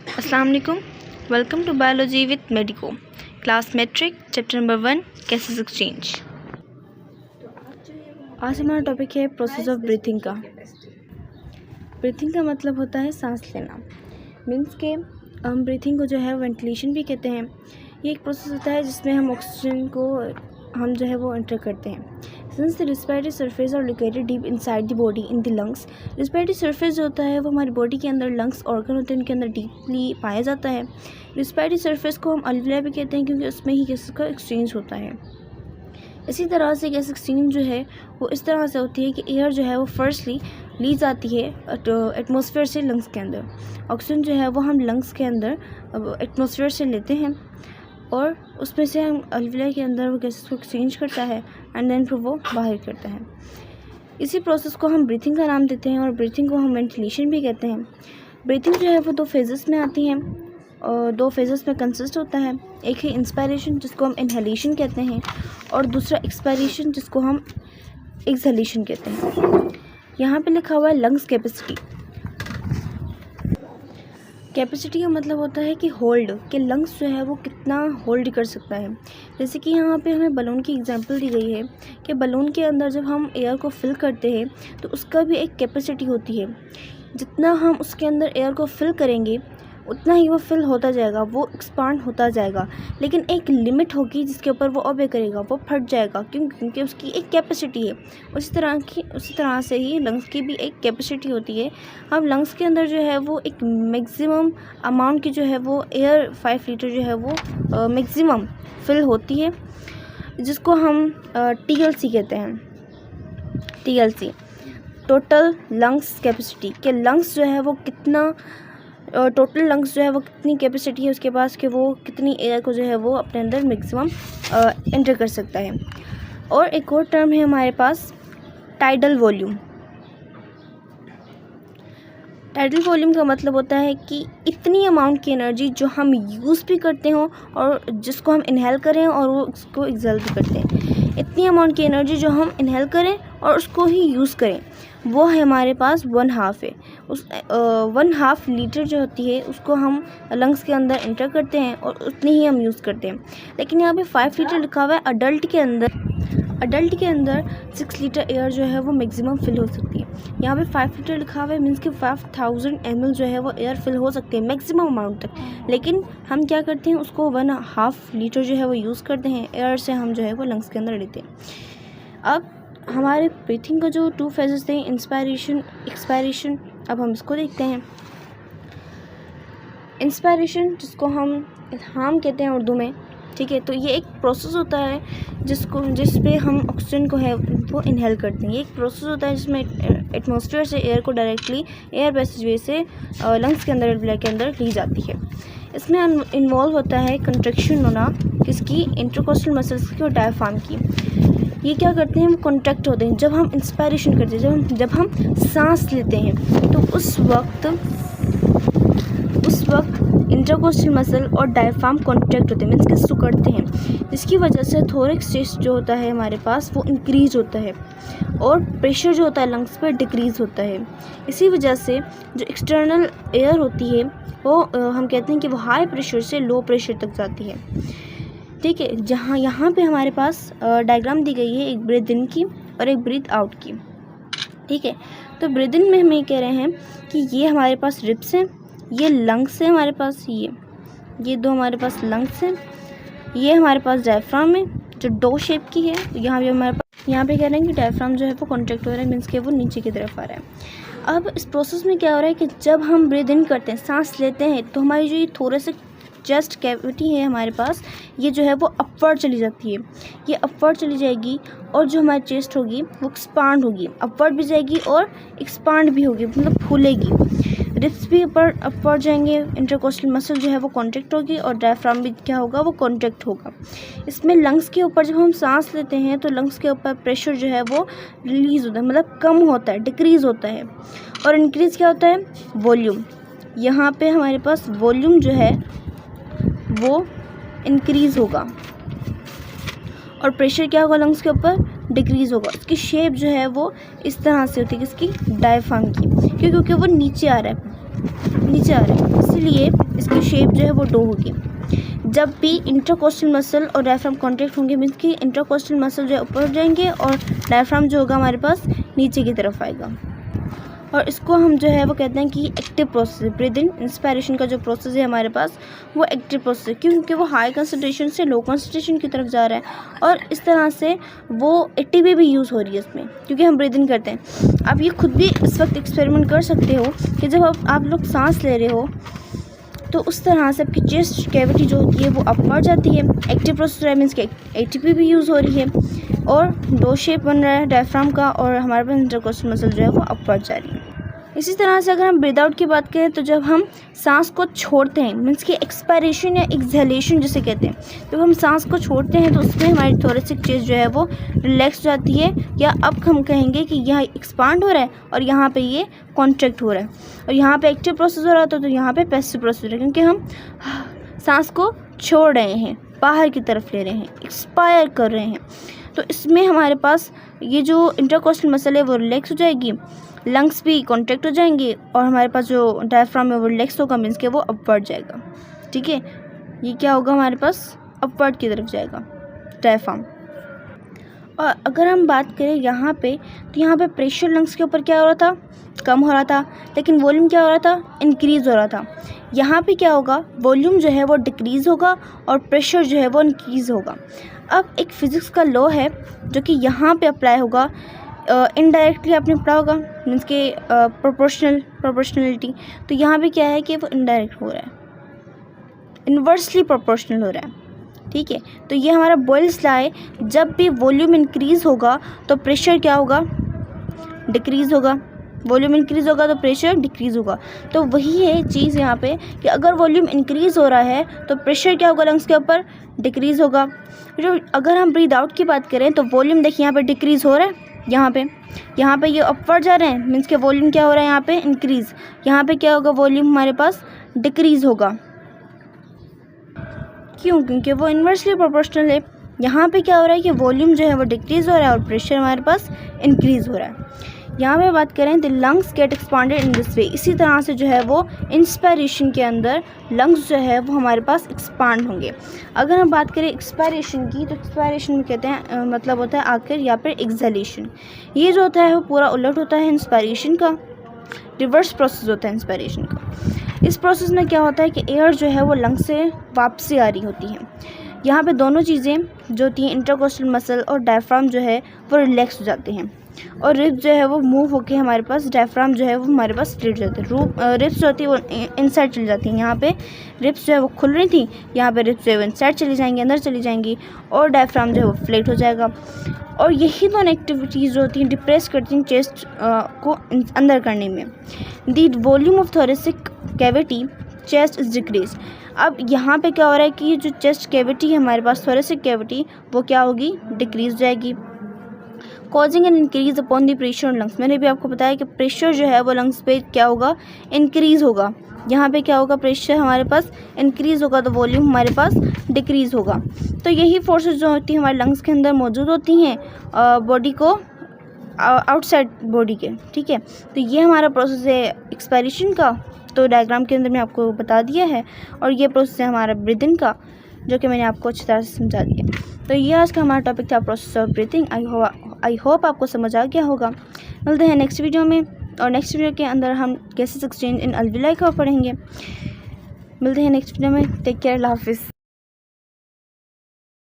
अस्सलाम वालेकुम। Welcome to biology with medico class matric chapter number 1 gases exchange. आज हमारा टॉपिक है प्रोसेस ऑफ ब्रीथिंग का। ब्रीथिंग का मतलब होता है सांस लेना। मीन्स के हम ब्रीथिंग को जो है वेंटिलेशन भी कहते हैं। ये एक प्रोसेस होता है जिसमें हम ऑक्सीजन को हम जो है वो एंटर करते हैं। Since the respiratory surface are located deep inside the body in the lungs. Respiratory surface जो होता है वो हमारी बॉडी के अंदर लंग्स ऑर्गन होते हैं उनके अंदर डीपली पाया जाता है। रिस्पिरेटरी सरफेस को हम अल्वियोलाई भी कहते हैं क्योंकि उसमें ही गैसेस का एक्सचेंज होता है। इसी तरह से गैस एक्सचेंज जो है वो इस तरह से होती है कि एयर जो है वो फर्स्टली ली जाती है एटमॉस्फेयर से लंग्स के अंदर। ऑक्सीजन जो है वो हम लंग्स के अंदर एटमॉस्फेयर से लेते हैं और उसमें से हम अल्वियोलाई के अंदर वो गैसेस को एक्सचेंज करता है एंड देन फिर वो बाहर करता है। इसी प्रोसेस को हम ब्रीथिंग का नाम देते हैं और ब्रीथिंग को हम वेंटिलेशन भी कहते हैं। ब्रीथिंग जो है वो दो फेजेस में आती हैं और दो फेजेस में कंसिस्ट होता है। एक है इंस्पायरेशन जिसको हम इनहेलेशन कहते हैं और दूसरा एक्सपायरेशन जिसको हम एक्सहेलेशन कहते हैं। यहाँ पे लिखा हुआ है लंग्स कैपेसिटी। कैपेसिटी का मतलब होता है कि होल्ड कि लंग्स जो है वो कितना होल्ड कर सकता है। जैसे कि यहाँ पे हमें बलून की एग्जांपल दी गई है कि बलून के अंदर जब हम एयर को फिल करते हैं तो उसका भी एक कैपेसिटी होती है। जितना हम उसके अंदर एयर को फिल करेंगे उतना ही वो फिल होता जाएगा, वो एक्सपांड होता जाएगा, लेकिन एक लिमिट होगी जिसके ऊपर वो ऑबे करेगा, वो फट जाएगा क्योंकि उसकी एक कैपेसिटी है। उसी तरह से ही लंग्स की भी एक कैपेसिटी होती है। अब लंग्स के अंदर जो है वो एक मैक्सिमम अमाउंट की जो है वो एयर 5 लीटर जो है वो मैक्सिमम फिल होती है जिसको हम TLC कहते हैं। TLC टोटल लंग्स कैपेसिटी के लंग्स जो है वो कितना टोटल लंग्स जो है वो कितनी कैपेसिटी है उसके पास कि वो कितनी एयर को जो है वो अपने अंदर मैक्सिमम एंटर कर सकता है। और एक और टर्म है हमारे पास टाइडल वॉल्यूम। टाइडल वॉल्यूम का मतलब होता है कि इतनी अमाउंट की एनर्जी जो हम यूज़ भी करते हो और जिसको हम इनहेल करें और वो उसको एक्सहेल भी करते हैं। इतनी अमाउंट की एनर्जी जो हम इनहेल करें और उसको ही यूज़ करें वो है हमारे पास 1/2 है। उस 1/2 लीटर जो होती है उसको हम लंग्स के अंदर एंटर करते हैं और उतनी ही हम यूज़ करते हैं। लेकिन यहाँ पे 5 लीटर लिखा हुआ है। अडल्ट के अंदर 6 लीटर एयर जो है वो मैक्सिमम फिल हो सकती है। यहाँ पे 5 लीटर लिखा हुआ है मीन्स कि 5000 ml जो है वो एयर फिल हो सकती है मैक्सिमम अमाउंट तक। लेकिन हम क्या करते हैं उसको 1/2 लीटर जो है वो यूज़ करते हैं, एयर से हम जो है वो लंग्स के अंदर लेते हैं। अब हमारे ब्रीथिंग का जो 2 फेजेस थे इंस्पायरेशन एक्सपायरेशन, अब हम इसको देखते हैं। इंस्पायरेशन जिसको हम इल्हाम कहते हैं उर्दू में, ठीक है। तो ये एक प्रोसेस होता है जिस पे हम ऑक्सीजन को है वो इनहेल करते हैं। ये एक प्रोसेस होता है जिसमें एटमॉस्फेयर से एयर को डायरेक्टली एयर पैसेजवे से लंग्स के अंदर एल्वियोलाई के अंदर ली जाती है। इसमें इन्वॉल्व होता है कंट्रैक्शन होना किसकी, इंटरकोस्टल मसल्स की और डायफ्राम की। ये क्या करते हैं, हम कॉन्ट्रैक्ट होते हैं जब हम इंस्पायरेशन करते हैं, जब हम सांस लेते हैं तो उस वक्त इंटरकोस्टल मसल और डायफ्राम कॉन्ट्रैक्ट होते हैं मीन्स कि सिकुड़ते हैं, जिसकी वजह से थोरैक्स चेस्ट जो होता है हमारे पास वो इंक्रीज होता है और प्रेशर जो होता है लंग्स पर डिक्रीज़ होता है। इसी वजह से जो एक्सटर्नल एयर होती है वो हम कहते हैं कि वो हाई प्रेशर से लो प्रेशर तक जाती है, ठीक है। जहाँ यहाँ पे हमारे पास डायग्राम दी गई है एक ब्रीथ इन की और एक ब्रीथ आउट की, ठीक है। तो ब्रीथ इन में हम ये कह रहे हैं कि ये हमारे पास रिब्स हैं, ये लंग्स है हमारे पास, ये दो हमारे पास लंग्स हैं, ये हमारे पास डायफ्राम है जो डो शेप की है। यहाँ पे हमारे पास यहाँ पे कह रहे हैं कि डायफ्राम जो है वो कॉन्ट्रैक्ट हो रहा है मीन्स कि वो नीचे की तरफ आ रहा है। अब इस प्रोसेस में क्या हो रहा है कि जब हम ब्रीथ इन करते हैं, सांस लेते हैं, तो हमारी जो ये थोड़े चेस्ट कैविटी है हमारे पास ये जो है वो अपवर्ड चली जाती है। ये अपवर्ड चली जाएगी और जो हमारी चेस्ट होगी वो एक्सपांड होगी, अपवर्ड भी जाएगी और एक्सपांड भी होगी, मतलब फूलेगी। रिब्स भी अपवर्ड जाएंगे, इंटरकोस्टल मसल जो है वो कॉन्ट्रैक्ट होगी और डायफ्राम भी क्या होगा वो कॉन्ट्रैक्ट होगा। इसमें लंग्स के ऊपर जब हम सांस लेते हैं तो लंग्स के ऊपर प्रेशर जो है वो रिलीज़ होता है, मतलब कम होता है, डिक्रीज़ होता है। और इंक्रीज़ क्या होता है, वॉल्यूम। यहाँ पे हमारे पास वॉल्यूम जो है वो इंक्रीज़ होगा और प्रेशर क्या होगा लंग्स के ऊपर, डिक्रीज़ होगा। उसकी शेप जो है वो इस तरह से होती है किसकी, डायफ्राम की, क्योंकि वो नीचे आ रहा है, नीचे आ रहा है, इसीलिए इसकी शेप जो है वो डो होगी। जब भी इंटरकोस्टल मसल और डायफ्राम कॉन्ट्रैक्ट होंगे मीन्स कि इंटरकोस्टल मसल जो है ऊपर जाएंगे और डायफ्राम जो होगा हमारे पास नीचे की तरफ आएगा। और इसको हम जो है वो कहते हैं कि active process. Breathe in inspiration का जो प्रोसेस है हमारे पास वो एक्टिव प्रोसेस है, क्योंकि वो हाई कंसंट्रेशन से लो कंसंट्रेशन की तरफ जा रहा है और इस तरह से वो एटीपी भी यूज़ हो रही है इसमें, क्योंकि हम ब्रीद इन करते हैं। आप ये खुद भी इस वक्त एक्सपेरिमेंट कर सकते हो कि जब आप लोग सांस ले रहे हो तो उस तरह से आपकी चेस्ट कैविटी जो होती है वो अपवर्ड जाती है। एक्टिव प्रोसेस है मीन्स कि एटीपी भी यूज़ हो रही है और डो शेप बन रहा है डायफ्राम का और हमारे पास इंटरकोस्टल मसल जो है वो अपवर्ड जा रही है। इसी तरह से अगर हम ब्रीद आउट की बात करें तो जब हम सांस को छोड़ते हैं मीन्स कि एक्सपायरेशन या एक्सहेलेशन जिसे कहते हैं, जब हम सांस को छोड़ते हैं तो उसमें हमारी थोरेसिक चेस्ट जो है वो रिलैक्स हो जाती है, या अब हम कहेंगे कि यहाँ एक्सपांड हो रहा है और यहाँ पे ये कॉन्ट्रैक्ट हो रहा है। और यहाँ पे एक्टिव प्रोसेस हो रहा था तो यहाँ पे पैसिव प्रोसेस हो रहा है, क्योंकि हम सांस को छोड़ रहे हैं, बाहर की तरफ ले रहे हैं, एक्सपायर कर रहे हैं। तो इसमें हमारे पास ये जो इंटरकोस्टल मसल है वो रिलैक्स हो जाएगी, लंग्स भी कॉन्ट्रैक्ट हो जाएंगे और हमारे पास जो डायफ्राम है वो रिलैक्स होगा मीन्स कि वो अपवर्ड जाएगा। ठीक है, ये क्या होगा हमारे पास अपवर्ड की तरफ जाएगा डायफ्राम। और अगर हम बात करें यहाँ पे तो यहाँ पे प्रेशर लंग्स के ऊपर क्या हो रहा था, कम हो रहा था, लेकिन वॉल्यूम क्या हो रहा था, इंक्रीज़ हो रहा था। यहाँ पे क्या होगा, वॉल्यूम जो है वो डिक्रीज़ होगा और प्रेशर जो है वो इंक्रीज़ होगा। अब एक फ़िज़िक्स का लॉ है जो कि यहाँ पे अप्लाई होगा, इनडायरेक्टली आपने पढ़ा होगा मीन्स के प्रोपोर्शनलिटी। तो यहाँ पे क्या है कि वो इनडायरेक्ट हो रहा है, इन्वर्सली प्रोपोर्शनल हो रहा है। ठीक है, तो ये हमारा बॉयल्स लॉ है, जब भी वॉल्यूम इंक्रीज़ होगा तो प्रेशर क्या होगा, डिक्रीज़ होगा। वॉल्यूम इंक्रीज़ होगा तो प्रेशर डिक्रीज़ होगा। तो वही है चीज़ यहाँ पे कि अगर वॉल्यूम इंक्रीज़ हो रहा है तो प्रेशर क्या होगा लंग्स के ऊपर, डिक्रीज़ होगा। जो अगर हम ब्रीद आउट की बात करें तो वॉल्यूम देखिए यहाँ पे डिक्रीज़ हो रहा है, यहाँ पे ये अपवर्ड जा रहे हैं मीन्स के वॉल्यूम क्या हो रहा है यहाँ पे इंक्रीज़। यहाँ पे क्या होगा, वॉल्यूम हमारे पास डिक्रीज़ होगा। क्यों, क्योंकि वो इन्वर्सली प्रोपोर्शनल है। यहाँ पे क्या हो रहा है कि वॉल्यूम जो है वो डिक्रीज़ हो रहा है और प्रेशर हमारे पास इंक्रीज़ हो रहा है। यहाँ पे बात करें तो lungs get expanded in this way. इसी तरह से जो है वो इंस्पायरेशन के अंदर लंग्स जो है वो हमारे पास एक्सपांड होंगे। अगर हम बात करें एक्सपायरेशन की तो एक्सपायरेशन में कहते हैं मतलब होता है आखिर, या फिर एक्सहेलेशन। ये जो होता है वो पूरा उलट होता है इंस्पायरेशन का, रिवर्स प्रोसेस होता है इंस्पायरेशन का। इस प्रोसेस में क्या होता है कि एयर जो है वो लंग्स से वापसी आ रही होती है। यहाँ पे दोनों चीज़ें जो होती हैं, इंटरकोस्टल मसल और डायफ्राम जो है वो रिलैक्स हो जाते हैं और रिब्स जो है वो मूव होके हमारे पास डायफ्राम जो है वो हमारे पास स्ट्रेट जाते हैं। रिब्स जो होती है वो इनसाइड चली जाती हैं। यहाँ पे रिब्स जो है वो खुल रही थी, यहाँ पे रिब्स जो है वो इनसाइड चली जाएंगी, अंदर चली जाएंगी और डायफ्राम जो है वो फ्लैट हो जाएगा। और यही दोनों एक्टिविटीज़ जो होती हैं डिप्रेस करती हैं चेस्ट को अंदर करने में। The volume of thoracic cavity chest is decrease. अब यहाँ पे क्या हो रहा है कि जो चेस्ट कैविटी है हमारे पास, थोरेसिक कैविटी, वो क्या होगी, डिक्रीज जाएगी, causing an increase upon the pressure lungs. मैंने भी आपको बताया कि प्रेशर जो है वो लंग्स पे क्या होगा, इंक्रीज़ होगा। यहाँ पे क्या होगा, प्रेशर हमारे पास इंक्रीज़ होगा तो वॉल्यूम हमारे पास डिक्रीज़ होगा। तो यही फोर्सेस जो होती हैं हमारे लंग्स के अंदर मौजूद होती हैं बॉडी को आउटसाइड बॉडी के। ठीक है, तो ये हमारा प्रोसेस है एक्सपायरेशन का, तो डायग्राम के अंदर मैं आपको बता दिया है। और ये प्रोसेस है हमारा ब्रीदिंग का, जो कि मैंने आपको अच्छी तरह से समझा दिया। तो ये आज का हमारा टॉपिक था process of breathing. I hope आपको समझ आ गया होगा। मिलते हैं नेक्स्ट वीडियो में, और नेक्स्ट वीडियो के अंदर हम गैसेस एक्सचेंज इन अल्विलाई का पढ़ेंगे। मिलते हैं नेक्स्ट वीडियो में। टेक केयर, अल्लाह हाफिज़।